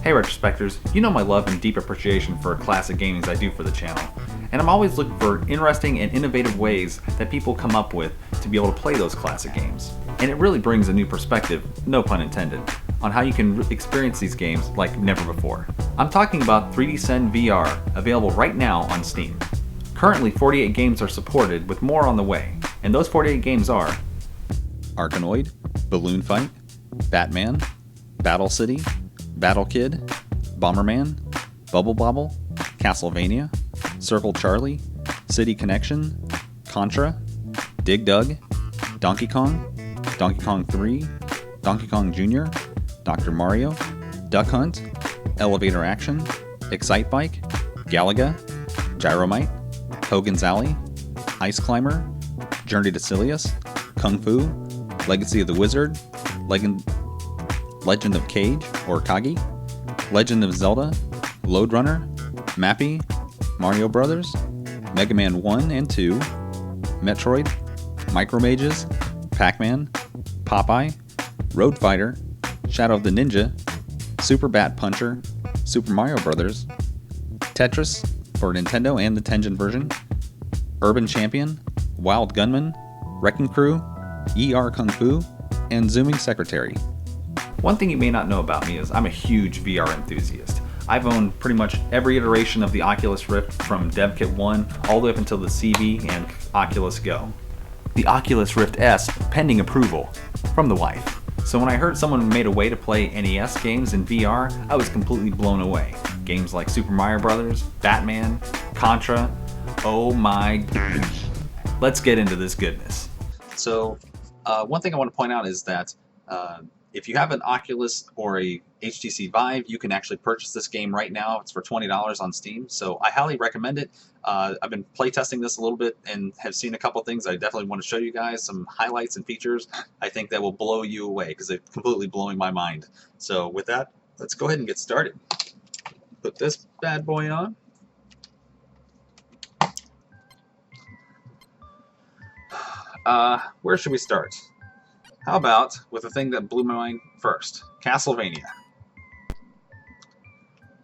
Hey retrospectors, you know my love and deep appreciation for classic gaming I do for the channel, and I'm always looking for interesting and innovative ways that people come up with to be able to play those classic games. And it really brings a new perspective, no pun intended, on how you can experience these games like never before. I'm talking about 3D SEN VR, available right now on Steam. Currently 48 games are supported, with more on the way, and those 48 games are Arkanoid, Balloon Fight, Batman, Battle City, Battle Kid, Bomberman, Bubble Bobble, Castlevania, Circle Charlie, City Connection, Contra, Dig Dug, Donkey Kong, Donkey Kong 3, Donkey Kong Jr., Dr. Mario, Duck Hunt, Elevator Action, Excite Bike, Galaga, Gyromite, Hogan's Alley, Ice Climber, Journey to Silius, Kung Fu, Legacy of the Wizard, Legend of Cage or Kagi, Legend of Zelda, Lode Runner, Mappy, Mario Brothers, Mega Man 1 and 2, Metroid, Micromages, Pac-Man, Popeye, Road Fighter, Shadow of the Ninja, Super Bat Puncher, Super Mario Brothers, Tetris for Nintendo and the Tengen version, Urban Champion, Wild Gunman, Wrecking Crew, ER Kung Fu, and Zooming Secretary. One thing you may not know about me is I'm a huge VR enthusiast. I've owned pretty much every iteration of the Oculus Rift from DevKit 1 all the way up until the CV and Oculus Go. The Oculus Rift S pending approval from the wife. So when I heard someone made a way to play NES games in VR, I was completely blown away. Games like Super Mario Brothers, Batman, Contra, oh my goodness. Let's get into this goodness. So one thing I want to point out is that if you have an Oculus or a HTC Vive, you can actually purchase this game right now. It's for $20 on Steam, so I highly recommend it. I've been playtesting this a little bit and have seen a couple things. I definitely want to show you guys some highlights and features I think that will blow you away, because it's completely blowing my mind. So with that, let's go ahead and get started. Put this bad boy on. Where should we start? How about with the thing that blew my mind first, Castlevania.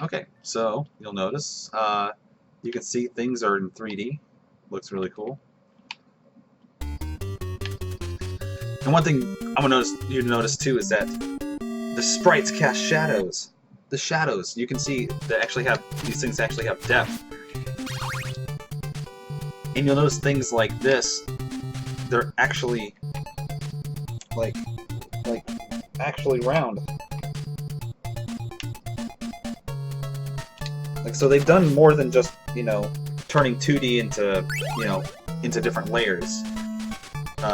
Okay, so you'll notice you can see things are in 3D. Looks really cool. And one thing I'm gonna notice too is that the sprites cast shadows. The shadows, you can see they actually have, these things actually have depth. And you'll notice things like this, they're actually like actually round. Like, so they've done more than just, you know, turning 2D into, you know, into different layers.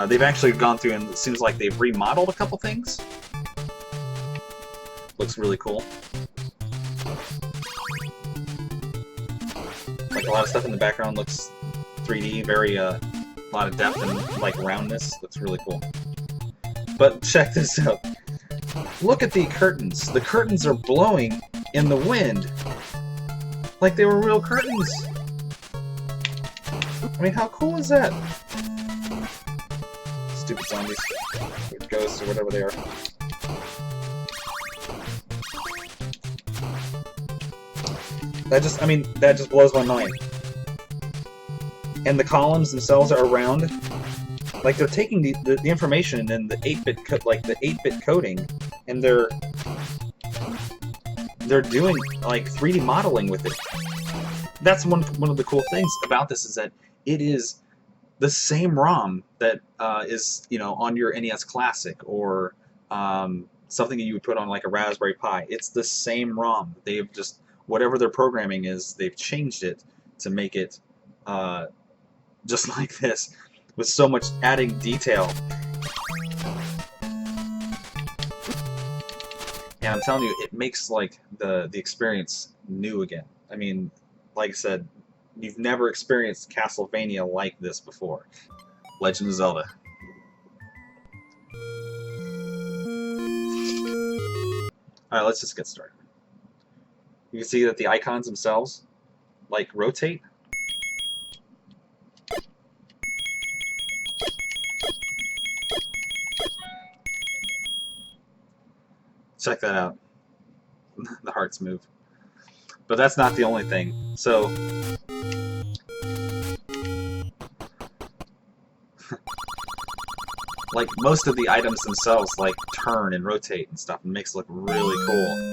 They've actually gone through, and it seems like they've remodeled a couple things. Looks really cool. Like, a lot of stuff in the background looks 3D, very a lot of depth and like roundness. Looks really cool. But check this out. Look at the curtains. The curtains are blowing in the wind. Like they were real curtains. I mean, how cool is that? Stupid zombies. Or ghosts or whatever they are. That just blows my mind. And the columns themselves are round. Like, they're taking the information and the 8-bit coding, and they're doing like 3D modeling with it. That's one of the cool things about this, is that it is the same ROM that is, you know, on your NES Classic or something that you would put on like a Raspberry Pi. It's the same ROM. They've just, whatever their programming is, they've changed it to make it just like this, with so much adding detail. And I'm telling you, it makes like the experience new again. I mean, like I said, you've never experienced Castlevania like this before. Legend of Zelda. Alright, let's just get started. You can see that the icons themselves like rotate. Check that out. the hearts move. But that's not the only thing. So, like, most of the items themselves, like, turn and rotate and stuff, and makes it look really cool.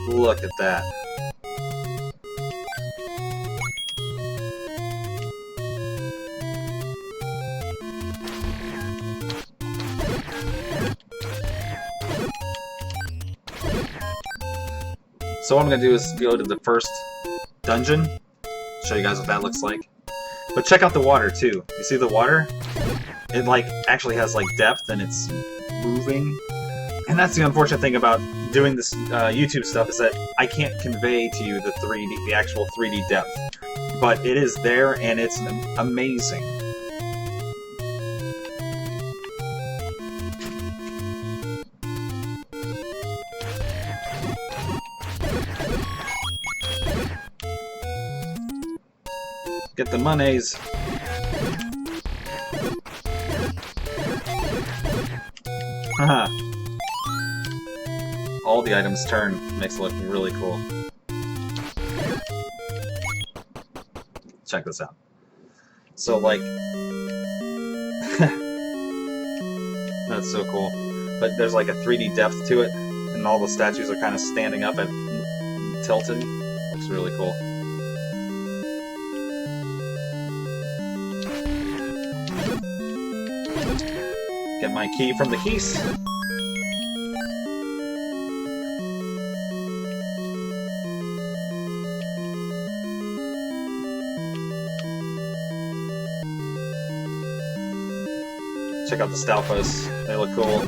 Look at that. So what I'm going to do is go to the first dungeon, show you guys what that looks like. But check out the water too. You see the water? It like actually has like depth and it's moving. And that's the unfortunate thing about doing this YouTube stuff, is that I can't convey to you the actual 3D depth. But it is there and it's amazing. Get the monies. Haha. All the items turn. Makes it look really cool. Check this out. So, like... that's so cool. But there's like a 3D depth to it, and all the statues are kind of standing up and tilted. Looks really cool. Get my key from the keys. Check out the Stalfos. They look cool.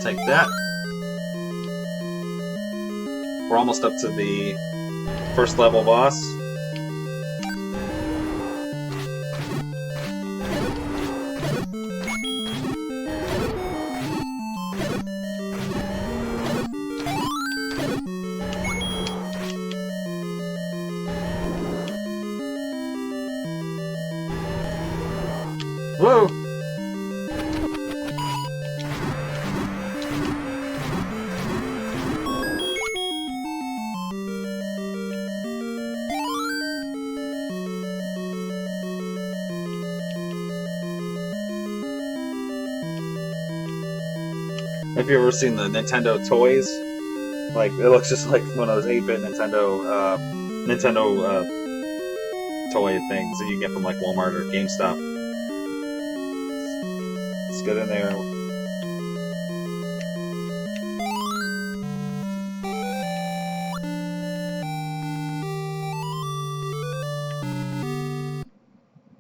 Take that. We're almost up to the first level boss. Whoa! Have you ever seen the Nintendo toys? Like, it looks just like one of those 8-bit Nintendo toy things that you get from like Walmart or GameStop. Let's get in there.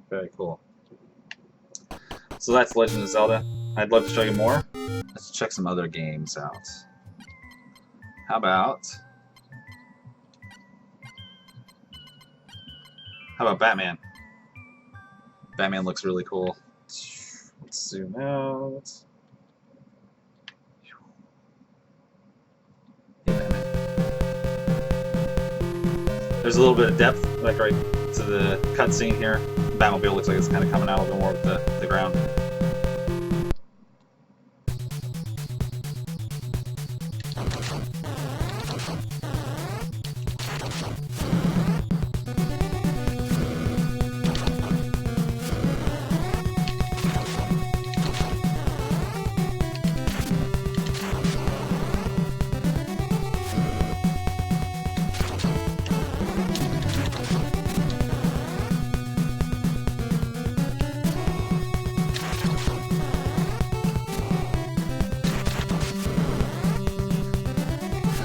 Very cool. So that's Legend of Zelda. I'd love to show you more. Let's check some other games out. How about Batman? Batman looks really cool. Let's zoom out. There's a little bit of depth, like right to the cutscene here. Batmobile looks like it's kind of coming out a little more with the ground.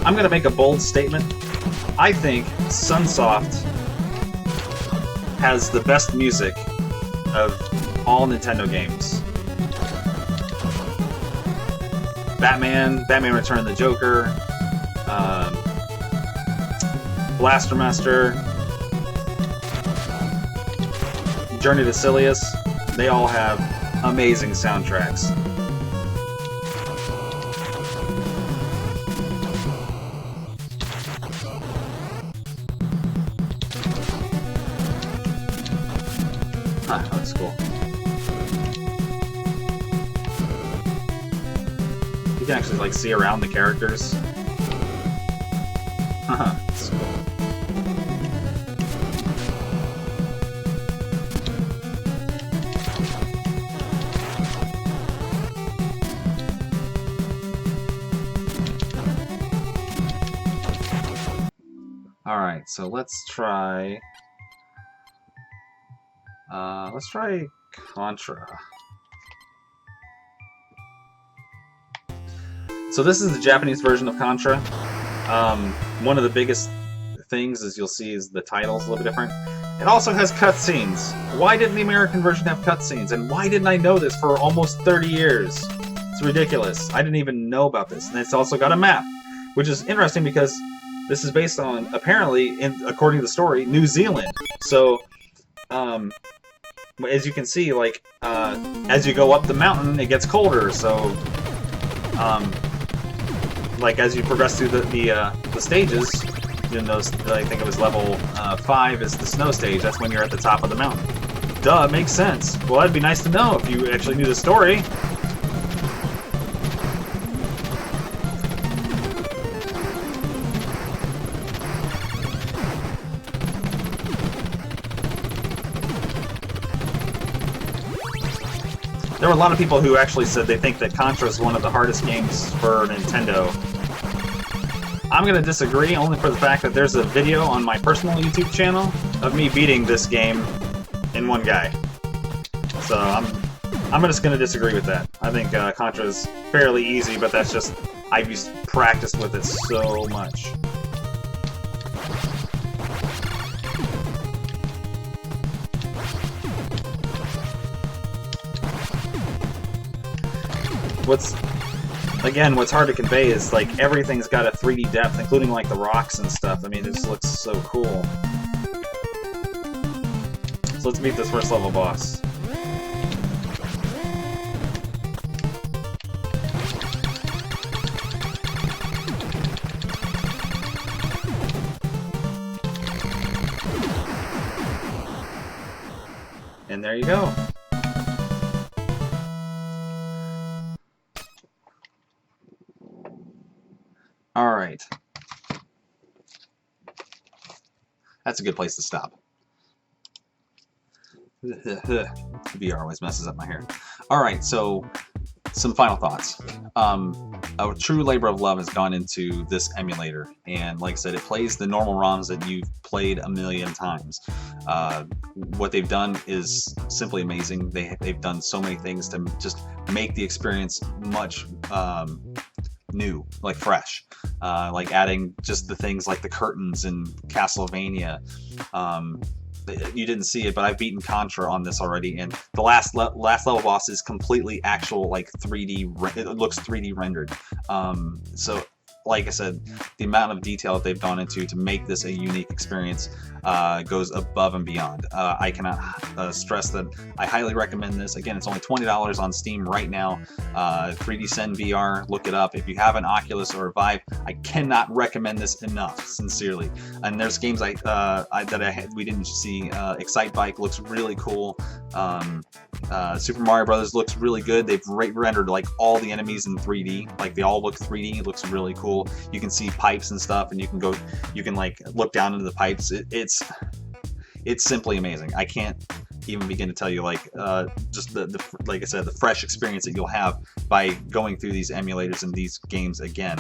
I'm going to make a bold statement. I think Sunsoft has the best music of all Nintendo games. Batman Return of the Joker, Blaster Master, Journey to Silius. They all have amazing soundtracks. That's cool. You can actually like see around the characters. That's cool. Alright, so let's try Contra. So this is the Japanese version of Contra. One of the biggest things, as you'll see, is the title's a little bit different. It also has cutscenes. Why didn't the American version have cutscenes? And why didn't I know this for almost 30 years? It's ridiculous. I didn't even know about this. And it's also got a map, which is interesting because this is based on, apparently, according to the story, New Zealand. So, as you can see, like, as you go up the mountain, it gets colder. So, like, as you progress through the stages, you'll notice that I think it was level 5 is the snow stage. That's when you're at the top of the mountain. Duh, it makes sense. Well, that'd be nice to know if you actually knew the story. There were a lot of people who actually said they think that Contra is one of the hardest games for Nintendo. I'm going to disagree, only for the fact that there's a video on my personal YouTube channel of me beating this game in one guy. So I'm just going to disagree with that. I think Contra is fairly easy, but that's just I've practiced with it so much. What's hard to convey is, like, everything's got a 3D depth, including, like, the rocks and stuff. I mean, it just looks so cool. So let's beat this first level boss. And there you go. Alright. That's a good place to stop. VR always messes up my hair. Alright, so some final thoughts. A true labor of love has gone into this emulator, and like I said, it plays the normal ROMs that you've played a million times. What they've done is simply amazing. They've done so many things to just make the experience much new, like fresh, like adding just the things like the curtains in Castlevania. You didn't see it, but I've beaten Contra on this already, and the last level boss is completely actual, like 3D. It looks 3D rendered. So, like I said, the amount of detail that they've gone into to make this a unique experience goes above and beyond. I cannot stress that I highly recommend this. Again, it's only $20 on Steam right now. 3D SEN VR, look it up. If you have an Oculus or a Vive, I cannot recommend this enough, sincerely. And there's games we didn't see. Excite Bike looks really cool. Super Mario Brothers looks really good. They've rendered like all the enemies in 3D. Like they all look 3D. It looks really cool. You can see pipes and stuff, and you can like look down into the pipes. It's simply amazing. I can't even begin to tell you, like, just like I said, the fresh experience that you'll have by going through these emulators and these games again.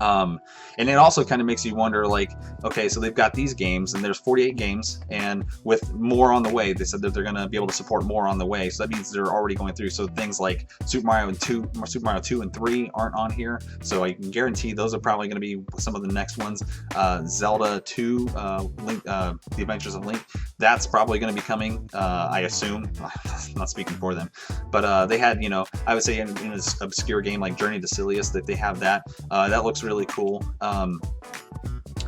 And it also kind of makes you wonder, like, okay, so they've got these games, and there's 48 games, and with more on the way. They said that they're going to be able to support more on the way, so that means they're already going through. So things like Super Mario 2 and 3 aren't on here, so I can guarantee those are probably going to be some of the next ones. Zelda 2, Link, The Adventures of Link, that's probably going to be coming, I assume. I'm not speaking for them. but they had, you know, I would say in an obscure game like Journey to Silius that they have that. That looks really cool.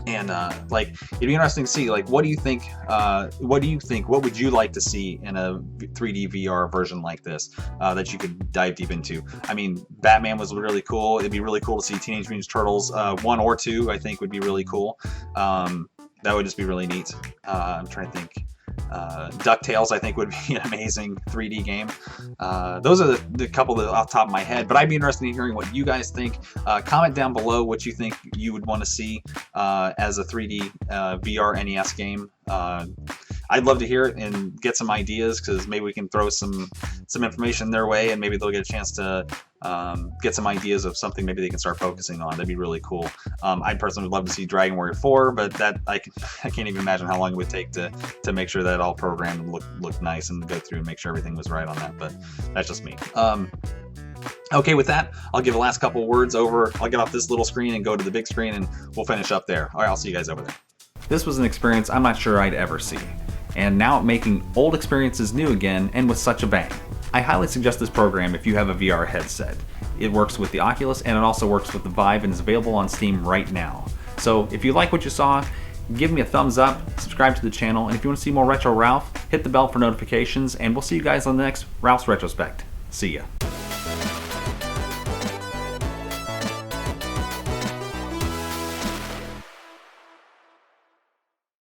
And like, it'd be interesting to see, like, what do you think? What would you like to see in a 3D VR version like this that you could dive deep into? I mean, Batman was really cool. It'd be really cool to see Teenage Mutant Ninja Turtles 1 or 2. I think would be really cool. That would just be really neat. I'm trying to think. DuckTales, I think, would be an amazing 3D game. Those are the couple that off the top of my head, but I'd be interested in hearing what you guys think. Comment down below what you think you would want to see as a 3D VR NES game. I'd love to hear it and get some ideas, because maybe we can throw some information their way, and maybe they'll get a chance to get some ideas of something maybe they can start focusing on. That'd be really cool. I personally would love to see Dragon Warrior 4, but that I can't even imagine how long it would take to make sure that all programmed and look nice and go through and make sure everything was right on that. But that's just me. Okay, with that, I'll give the last couple words over. I'll get off this little screen and go to the big screen, and we'll finish up there. All right, I'll see you guys over there. This was an experience I'm not sure I'd ever see, and now making old experiences new again, and with such a bang. I highly suggest this program if you have a VR headset. It works with the Oculus, and it also works with the Vive, and is available on Steam right now. So if you like what you saw, give me a thumbs up, subscribe to the channel, and if you want to see more Retro Ralph, hit the bell for notifications, and we'll see you guys on the next Ralph's Retrospect. See ya.